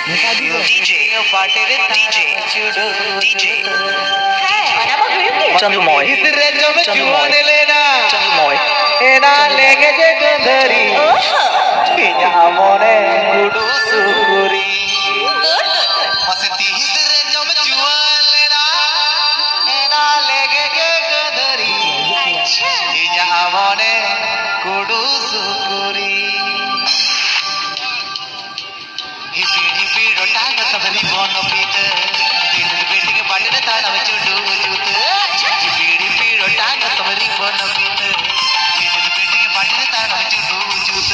DJ চন্দ্রময় চন্দ্রময় এনা লেগেছে গন্ধরি পিয়া মনে গুডু সুকুরি মস্তি হিসরে জম জুয়ালেরা এনা লেগেছে গন্ধরি পিয়া মনে গুডু সুকুরি हिपी हिपी रोटांग सबरी बोनो पीत दिन बेटी के बाटे ताना में चुडू जूत हिपी हिपी रोटांग सबरी बोनो पीत दिन बेटी के बाटे ताना में चुडू जूत